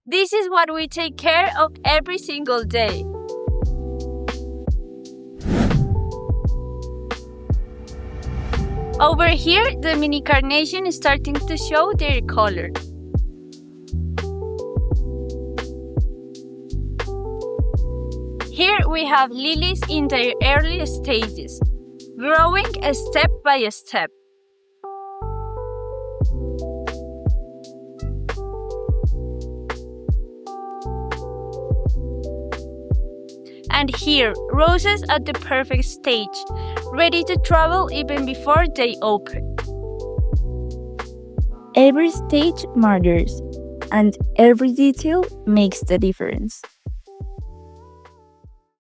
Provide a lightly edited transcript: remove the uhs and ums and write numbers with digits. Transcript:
This is what we take care of every single day. Over here, the mini carnation is starting to show their color. Here we have lilies in their early stages, growing step by step. And here, roses at the perfect stage, ready to travel even before they open. Every stage matters, and every detail makes the difference.